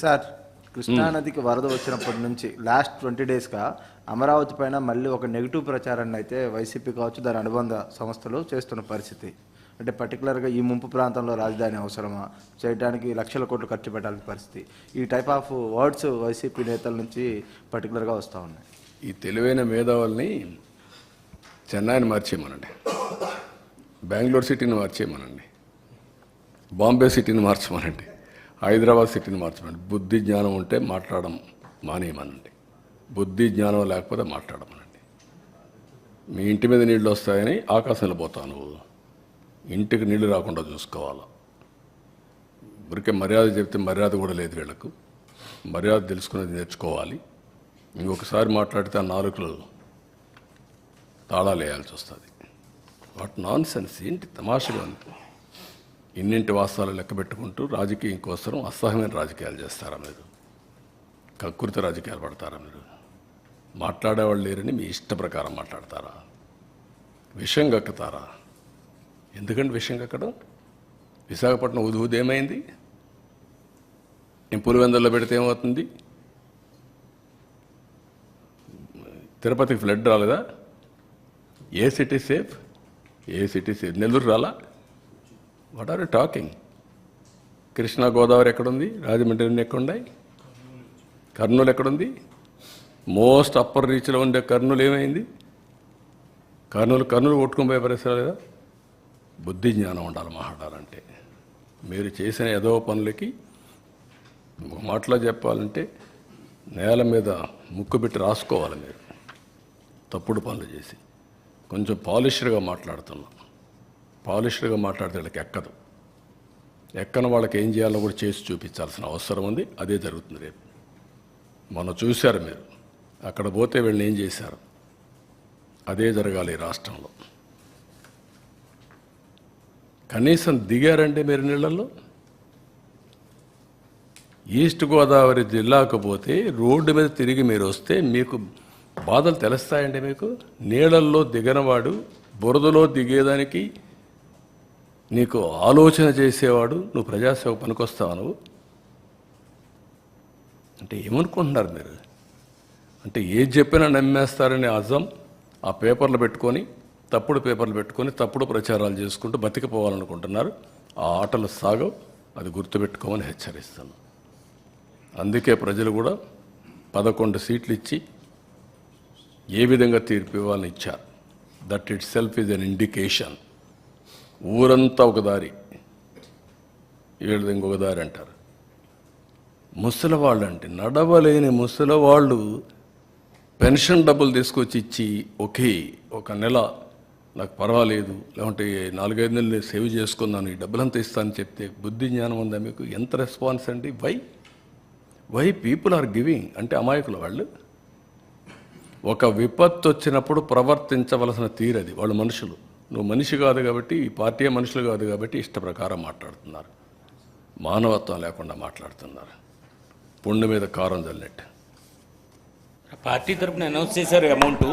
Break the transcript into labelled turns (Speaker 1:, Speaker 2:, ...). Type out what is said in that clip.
Speaker 1: Sir, కృష్ణానదికి వరద వచ్చినప్పటి నుంచి లాస్ట్ 20 డేస్గా అమరావతి పైన మళ్ళీ ఒక నెగిటివ్ ప్రచారాన్ని అయితే వైసీపీ కావచ్చు దాని అనుబంధ సంస్థలు చేస్తున్న పరిస్థితి. అంటే పర్టికులర్గా ఈ ముంపు ప్రాంతంలో రాజధాని అవసరమా, చేయడానికి లక్షల కోట్లు ఖర్చు పెట్టాల్సిన పరిస్థితి, ఈ టైప్ ఆఫ్ వర్డ్స్ వైసీపీ నేతల నుంచి పర్టికులర్గా వస్తూ ఉన్నాయి.
Speaker 2: ఈ తెలివైన మేధావుల్ని చెన్నైని మార్చేయమనండి, బెంగళూరు సిటీని మార్చేయమనండి, బాంబే సిటీని మార్చమనండి, హైదరాబాద్ సిటీని మార్చమనండి. బుద్ధి జ్ఞానం ఉంటే మాట్లాడడం మానేయమనండి, బుద్ధి జ్ఞానం లేకపోతే మాట్లాడమనండి. మీ ఇంటి మీద నీళ్ళు వస్తాయని ఆకాశంలో పోతావు నువ్వు, ఇంటికి నీళ్లు రాకుండా చూసుకోవాలి. ఊరికే మర్యాద చెప్తే మర్యాద కూడా లేదు వీళ్ళకు. మర్యాద తెలుసుకునేది నేర్చుకోవాలి. ఇంకొకసారి మాట్లాడితే ఆ నాలుకలు తాళాలు వేయాల్సి వస్తుంది. వాట్ నాన్ సెన్స్, ఏంటి తమాషగా ఉంది. ఇన్నింటి వాస్తవాలు లెక్క పెట్టుకుంటూ రాజకీయం కోసం అసహ్యమైన రాజకీయాలు చేస్తారా మీరు? కకృతి రాజకీయాలు పడతారా మీరు? మాట్లాడేవాళ్ళు లేరని మీ ఇష్ట ప్రకారం మాట్లాడతారా? విషయం కక్కుతారా? ఎందుకంటే విషయం కక్కడం? విశాఖపట్నం ఉదూది ఏమైంది? నేను పులివెందుల్లో పెడితే ఏమవుతుంది? తిరుపతికి ఫ్లడ్ రాలేదా? ఏ సిటీ సేఫ్? ఏ సిటీ సేఫ్? నెల్లూరు రాలా? What are you talking? Krishna Godavari ఎక్కడుంది? రాజమండ్రి ఎక్కడున్నాయి? కర్నూలు ఎక్కడుంది? మోస్ట్ అప్పర్ రీచ్లో ఉండే కర్నూలు ఏమైంది? కర్నూలు కొట్టుకుని పోయే పరిస్థితి లేదా? బుద్ధి జ్ఞానం ఉండాలి మాట్లాడాలంటే. మీరు చేసిన ఏదో పనులకి ఒక మాటలో చెప్పాలంటే నేల మీద ముక్కు పెట్టి రాసుకోవాలి మీరు, తప్పుడు పనులు చేసి. కొంచెం పాలిష్డ్గా మాట్లాడుతున్నాం. పాలిష్డ్గా మాట్లాడితే వాళ్ళకి ఎక్కదు. ఎక్కని వాళ్ళకి ఏం చేయాలో కూడా చేసి చూపించాల్సిన అవసరం ఉంది. అదే జరుగుతుంది రేపు. మొన్న చూశారు మీరు, అక్కడ పోతే వీళ్ళని ఏం చేశారు. అదే జరగాలి ఈ రాష్ట్రంలో. కనీసం దిగారంటే మీరు నీళ్ళల్లో. ఈస్ట్ గోదావరి జిల్లాకు పోతే రోడ్డు మీద తిరిగి మీరు వస్తే మీకు బాధలు తెలుస్తాయండి. మీకు నీళ్ళల్లో దిగనవాడు, బురదలో దిగేదానికి నీకు ఆలోచన చేసేవాడు నువ్వు ప్రజాసేవ పనికొస్తావు నువ్వు అంటే ఏమనుకుంటున్నారు మీరు? అంటే ఏది చెప్పినా నమ్మేస్తారని అజం ఆ పేపర్లు పెట్టుకొని, తప్పుడు పేపర్లు పెట్టుకొని తప్పుడు ప్రచారాలు చేసుకుంటూ బతికిపోవాలనుకుంటున్నారు. ఆ ఆటలు సాగవు, అది గుర్తుపెట్టుకోమని హెచ్చరిస్తాను. అందుకే ప్రజలు కూడా 11 సీట్లు ఇచ్చి ఏ విధంగా తీర్పు ఇవ్వాలని ఇచ్చారు. That it self is an indication. ఊరంతా ఒక దారి, వీళ్ళది ఇంకొక దారి అంటారు. ముసలివాళ్ళు అంటే నడవలేని ముసలివాళ్ళు పెన్షన్ డబ్బులు తీసుకొచ్చి ఇచ్చి ఒక నెల నాకు పర్వాలేదు, లేకుంటే 4-5 నెలలు నేను సేవ్ చేసుకున్నాను, ఈ డబ్బులంతా ఇస్తానని చెప్తే బుద్ధి జ్ఞానం ఉందా మీకు? ఎంత రెస్పాన్స్ అండి? వై పీపుల్ ఆర్ గివింగ్ అంటే అమాయకులు వాళ్ళు. ఒక విపత్తు వచ్చినప్పుడు ప్రవర్తించవలసిన తీరది. వాళ్ళు మనుషులు, నువ్వు మనిషి కాదు కాబట్టి, ఈ పార్టీ మనుషులు కాదు కాబట్టి ఇష్ట ప్రకారం మాట్లాడుతున్నారు. మానవత్వం లేకుండా మాట్లాడుతున్నారు. పుండు మీద కారం చల్లినట్టు.
Speaker 3: పార్టీ తరపున అనౌన్స్ చేశారు అమౌంట్.